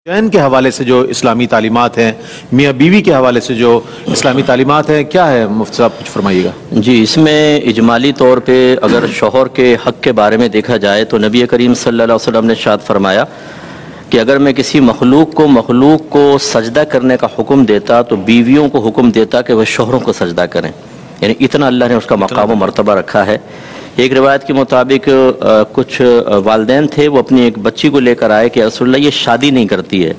चैन के हवाले से जो इस्लामी तालीमात हैं, मियाँ बीवी के हवाले से जो इस्लामी तालीमात हैं, क्या है मुफ्ती साहब, कुछ फरमाइएगा। जी, इसमें इजमाली तौर पे अगर शौहर के हक़ के बारे में देखा जाए तो नबी करीम सल्लल्लाहु अलैहि वसल्लम ने इरशाद फरमाया कि अगर मैं किसी मखलूक को सजदा करने का हुक्म देता तो बीवियों को हुक्म देता कि वह शौहरों को सजदा करें, यानी इतना अल्लाह ने उसका मकाम व मर्तबा रखा है। एक रिवायत के मुताबिक कुछ वालिदैन थे, वो अपनी एक बच्ची को लेकर आए कि रसूलल्लाह ये शादी नहीं करती है।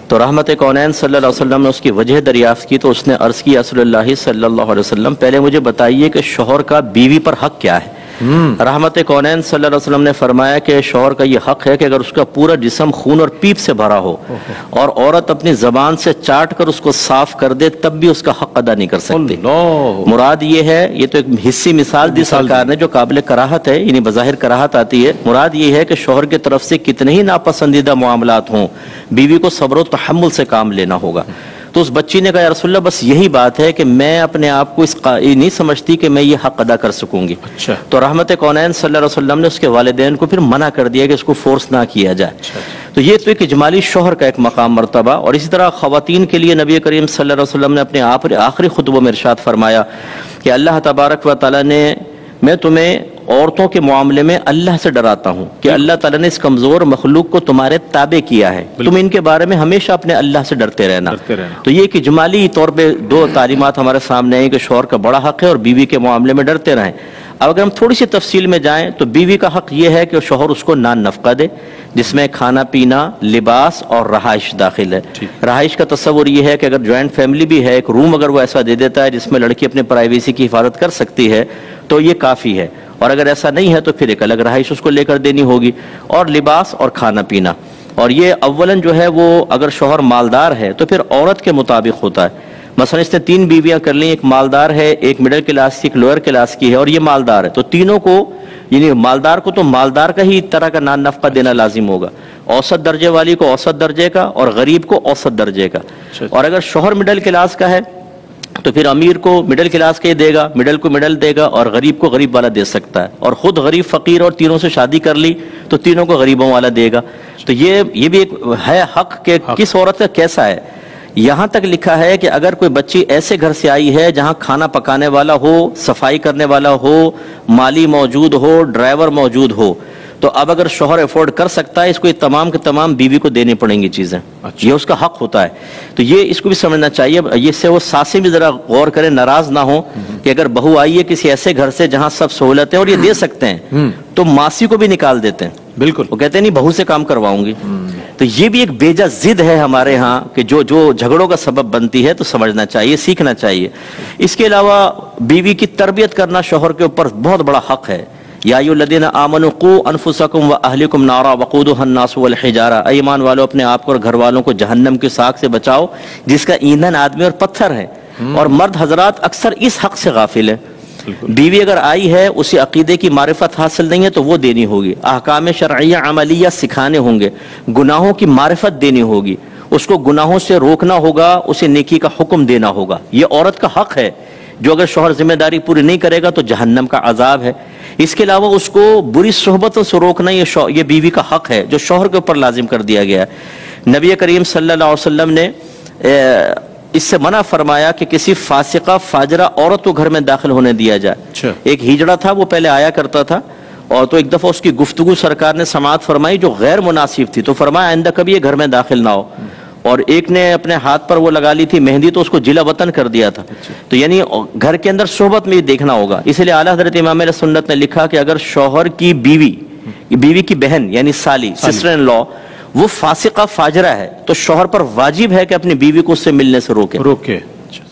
तो रहमत कौनैन सल्लल्लाहु अलैहि वसल्लम ने उसकी वजह दरियाफ्त की तो उसने अर्ज़ की, रसूलुल्लाह सल्लल्लाहु अलैहि वसल्लम पहले मुझे बताइए कि शौहर का बीवी पर हक़ क्या है। रहमत कौनैन सल्लल्लाहु अलैहि वसल्लम ने फरमाया कि शौहर का ये हक़ है कि अगर उसका पूरा जिस्म खून और पीप से भरा हो और औरत अपनी ज़बान से चाट कर उसको साफ कर दे तब भी उसका हक़ अदा नहीं कर सकती। मुराद ये है, ये तो एक हिस्सी मिसाल दी सरकार ने जो काबिल कराहत है, यानी बज़ाहिर कराहत आती है। मुराद ये है कि शौहर की तरफ से कितने ही नापसंदीदा मामलात हों, बीवी को सब्र व तहम्मुल से काम लेना होगा। तो उस बच्ची ने कहा, या रसूलल्लाह बस यही बात है कि मैं अपने आप को ये नहीं समझती कि मैं ये हक़ अदा कर सकूंगी। अच्छा। तो रहमत कौनैन सल्लल्लाहु अलैहि वसल्लम ने उसके वालिदैन को फिर मना कर दिया कि इसको फोर्स ना किया जाए। अच्छा। तो ये तो एक इजमाली शौहर का एक मकाम मर्तबा। और इसी तरह ख़वातीन के लिए नबी करीम सल्लल्लाहु अलैहि वसल्लम ने अपने आखिरी खुतबे में इरशाद फरमाया कि अल्लाह तबारक व तआला ने, मैं तुम्हें औरतों के मामले में अल्लाह से डराता हूँ कि अल्लाह ताला ने इस कमज़ोर मखलूक को तुम्हारे ताबे किया है, तुम इनके बारे में हमेशा अपने अल्लाह से डरते रहना। तो ये एक इजमाली तौर पे दो तालीमात हमारे सामने हैं कि शौहर का बड़ा हक़ है और बीवी के मामले में डरते रहें। अब अगर हम थोड़ी सी तफसील में जाएं तो बीवी का हक़ ये है कि शौहर उसको नान नफ़क़ा दे, जिसमें खाना पीना, लिबास और रहाइश दाखिल है। रहाइश का तस्वुर ये है कि अगर जॉइंट फैमिली भी है, एक रूम अगर वो ऐसा दे देता है जिसमें लड़की अपने प्राइवेसी की हिफाजत कर सकती है तो ये काफ़ी है, और अगर ऐसा नहीं है तो फिर एक अलग रहाइश उसको लेकर देनी होगी। और लिबास और खाना पीना, और ये अव्वलन जो है वो अगर शौहर मालदार है तो फिर औरत के मुताबिक होता है। मसलन इसने 3 बीवियां कर ली, एक मालदार है, एक मिडिल क्लास की, एक लोअर क्लास की है और ये मालदार है, तो तीनों को, यानी मालदार को तो मालदार का ही तरह का नान नफ़क़ा देना लाजिम होगा, औसत दर्जे वाली को औसत दर्जे का और गरीब को औसत दर्जे का। और अगर शौहर मिडिल क्लास का है तो फिर अमीर को मिडिल क्लास के देगा, मिडिल को मिडिल देगा और गरीब को गरीब वाला दे सकता है, और खुद गरीब फ़कीर और तीनों से शादी कर ली तो तीनों को गरीबों वाला देगा। तो ये भी एक है हक़ के किस औरत का कैसा है। यहाँ तक लिखा है कि अगर कोई बच्ची ऐसे घर से आई है जहाँ खाना पकाने वाला हो, सफाई करने वाला हो, माली मौजूद हो, ड्राइवर मौजूद हो, तो अब अगर शौहर अफोर्ड कर सकता है, इसको ये तमाम के तमाम बीवी को देनी पड़ेंगी चीज़ें। अच्छा। ये उसका हक़ होता है, तो ये इसको भी समझना चाहिए। इससे वो सासे भी ज़रा गौर करें, नाराज़ ना हो कि अगर बहू आई है किसी ऐसे घर से जहाँ सब सहूलतें और ये दे सकते हैं तो मासी को भी निकाल देते हैं। बिल्कुल, वो कहते हैं नहीं बहू से काम करवाऊंगी। तो ये भी एक बेजा जिद है हमारे यहाँ कि जो झगड़ों का सबब बनती है, तो समझना चाहिए, सीखना चाहिए। इसके अलावा बीवी की तरबियत करना शौहर के ऊपर बहुत बड़ा हक़ है। या अय्युहल्लज़ीना आमनू क़ू अनफुसकुम व अहलिकुम नारा वक़ूदुहा अन्नासु वल हिजारा, ईमान वालों अपने आप को और घर वालों को जहन्नम की साग से बचाओ जिसका ईंधन आदमी और पत्थर है। और मर्द हजरात अक्सर इस हक़ से गाफिल है। बीवी अगर आई है, उसे अकीदे की मारिफत हासिल नहीं है तो वो देनी होगी, अहकाम शरइया अमलिया सिखाने होंगे, गुनाहों की मारिफत देनी होगी, उसको गुनाहों से रोकना होगा, उसे नेकी का हुक्म देना होगा। ये औरत का हक़ है, जो अगर शौहर जिम्मेदारी पूरी नहीं करेगा तो जहन्नम का अजाब है। इसके अलावा उसको बुरी सोहबतों से रोकना ये बीवी का हक़ है जो शौहर के ऊपर लाजिम कर दिया गया है। नबी करीम सल्लल्लाहु अलैहि वसल्लम ने इससे मना फरमाया कि किसी फासिका फाजरा औरत को घर में दाखिल होने दिया जाए। अच्छा। एक हिजड़ा था, वो पहले आया करता था, और तो एक दफ़ा उसकी गुफ्तगू सरकार ने समाअत फरमाई जो गैर मुनासिब थी, तो फरमाया आइंदा कभी ये घर में दाखिल ना हो। और एक ने अपने हाथ पर वो लगा ली थी मेहंदी, तो उसको जिला वतन कर दिया था। तो यानी घर के अंदर सोहबत में देखना होगा। इसलिए आला हज़रत इमाम अहले सुन्नत ने लिखा कि अगर शौहर की बीवी की बहन यानी साली, सिस्टर इन लॉ, वो फासिका फाजरा है तो शौहर पर वाजिब है कि अपनी बीवी को उससे मिलने से रोके,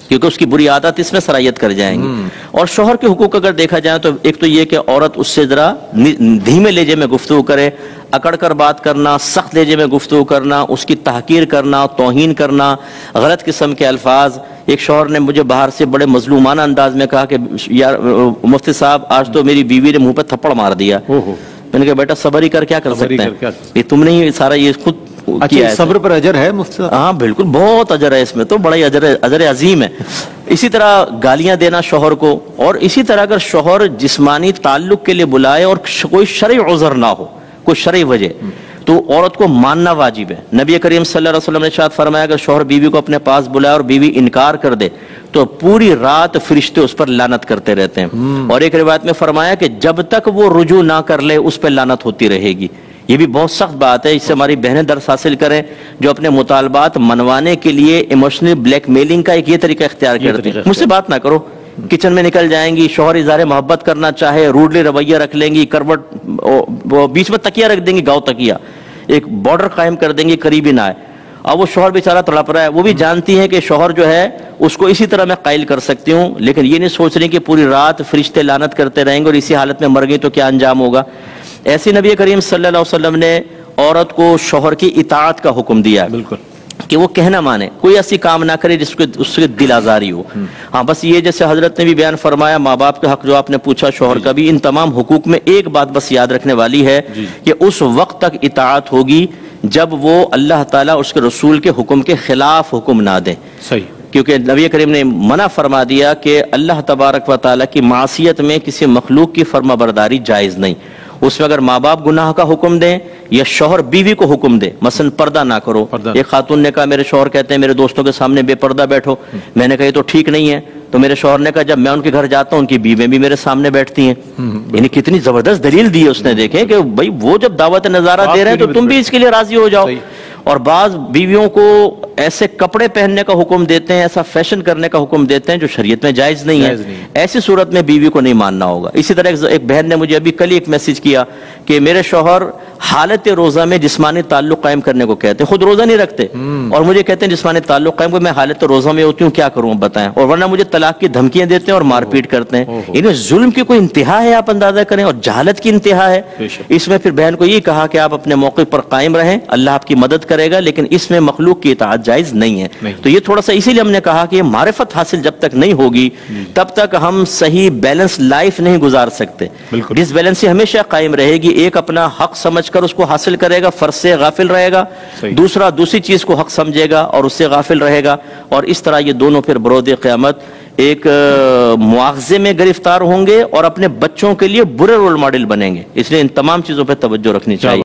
क्योंकि उसकी बुरी आदत इसमें सरायत कर जाएंगी। और शौहर के हुकूक अगर देखा जाए तो एक तो ये कि औरत उससे जरा धीमे लहजे में गुफ्तगू करे, अकड़ कर बात करना, सख्त लहजे में गुफ्तगू करना, उसकी तहकीर करना, तौहीन करना, गलत किस्म के अल्फाज। एक शौहर ने मुझे बाहर से बड़े मजलूमाना अंदाज में कहा कि यार मुफ्ती साहब आज तो मेरी बीवी ने मुंह पर थप्पड़ मार दिया। मैंने कहा बेटा सब्र ही कर, क्या कर सकते हैं, ये तुमने ही सारा ये खुद किया है। सब्र पर अजर है मुफ्ती साहब? हाँ बिल्कुल, बहुत अजर है इसमें, तो बड़ा ही अजर अजीम है। इसी तरह गालियां देना शौहर को, और इसी तरह अगर शौहर जिस्मानी ताल्लुक के लिए बुलाए और कोई शरई उज़र ना हो, कोई शरई वजह, تو عورت کو ماننا واجب ہے۔ نبی کریم صلی اللہ علیہ وسلم نے ارشاد فرمایا کہ شوہر بیوی کو اپنے پاس بلائے اور بیوی انکار کر دے تو پوری رات فرشتے اس پر لعنت کرتے رہتے ہیں، اور ایک روایت میں فرمایا کہ جب تک وہ رجوع نہ کر لے اس پہ لعنت ہوتی رہے گی۔ یہ بھی بہت سخت بات ہے، اس سے ہماری بہنیں درس حاصل کریں جو اپنے مطالبات منوانے کے لیے ایموشنل بلیک میلنگ کا ایک یہ طریقہ اختیار کرتے ہیں۔ مجھ سے بات نہ کرو، کچن میں نکل جائیں گی، شوہر اظہار محبت کرنا چاہے روڈلی رویہ رکھ لیں گی، کروٹ بیچ میں تکیہ رکھ دیں گی، گاؤ تکیہ ایک بارڈر قائم کر دیں گی، قریبی نہ آئے۔ اب وہ شوہر بیچارہ تڑپ رہا ہے، وہ بھی جانتی ہیں کہ شوہر جو ہے اس کو اسی طرح میں قائل کر سکتی ہوں، لیکن یہ نہیں سوچ رہی کہ پوری رات فرشتے لعنت کرتے رہیں گے اور اسی حالت میں مر گئی تو کیا انجام ہوگا۔ ایسے نبی کریم صلی اللہ علیہ وسلم نے عورت کو شوہر کی اطاعت کا حکم دیا بالکل کہ وہ کہنا مانے، کوئی ایسی کام نہ کرے جس کو اس کے دل آزاری ہو۔ ہاں بس یہ جیسے حضرت نے بھی بیان فرمایا ماں باپ کے حق جو آپ نے پوچھا شوہر کا بھی، ان تمام حقوق میں ایک بات بس یاد رکھنے والی ہے کہ اس وقت تک اطاعت ہوگی جب وہ اللہ تعالیٰ اس کے رسول کے حکم کے خلاف حکم نہ دیں۔ صحیح، کیونکہ نبی کریم نے منع فرما دیا کہ اللہ تبارک و تعالیٰ کی معصیت میں کسی مخلوق کی فرما برداری جائز نہیں۔ اس میں اگر ماں باپ گناہ کا حکم دیں یا شوہر بیوی کو حکم دے، مثلا پردہ نہ کرو، ایک خاتون نے کہا میرے شوہر کہتے ہیں میرے دوستوں کے سامنے بے پردہ بیٹھو، میں نے کہا یہ تو ٹھیک نہیں ہے، تو میرے شوہر نے کہا جب میں ان کے گھر جاتا ہوں ان کی بیویاں بھی میرے سامنے بیٹھتی ہیں۔ یعنی کتنی زبردست دلیل دی ہے اس نے، دیکھیں کہ بھائی وہ جب دعوت نظارہ دے رہے ہیں تو تم بھی اس کے لیے راضی ہو جاؤ۔ اور بعض بیویوں کو ایسے کپڑے پہننے کا حکم دیتے ہیں، ایسا فیشن کرنے کا حکم دیتے ہیں جو شریعت میں جائز نہیں ہے، ایسی صورت میں بیوی کو نہیں ماننا ہوگا۔ اسی طرح ایک بہن نے مجھے ابھی کل ہی ایک میسج کیا کہ میرے شوہر حالت روزہ میں جسمانی تعلق قائم کرنے کو کہتے ہیں، خود روزہ نہیں رکھتے اور مجھے کہتے ہیں جسمانی تعلق قائم کر، میں حالت روزہ میں ہوتی ہوں کیا کروں بتائیں، اور ورنہ مجھے طلاق کی دھمکیاں دیتے ہیں اور مار پیٹ کرتے ہیں۔ انہیں ظلم کی کوئی انتہا ہے، آپ اندازہ کریں، اور جہالت کی انتہا ہے۔ اس میں پھر بہن کو یہ کہا کہ آپ اپنے موقع پر قائم رہیں، اللہ آپ کی مدد کرے گا، لیکن اس میں مخلوق کی اطاعت جائز نہیں ہے۔ تو یہ تھوڑا سا اسی لیے ہم نے کہا کہ یہ معرفت حاصل جب تک نہیں ہوگی تب تک ہم صحیح بیلنس لائف نہیں گزار سکتے۔ ڈس بیلنسی ہمیشہ قائم رہے گی، ایک اپنا حق سمجھ کر اس کو حاصل کرے گا، فرض سے غافل رہے گا، دوسرا دوسری چیز کو حق سمجھے گا اور اس سے غافل رہے گا، اور اس طرح یہ دونوں پھر برود قیامت ایک مواخذے میں گرفتار ہوں گے اور اپنے بچوں کے لیے برے رول ماڈل بنیں گے۔ اس لیے ان تمام چیزوں پہ توجہ رکھنی چاہیے۔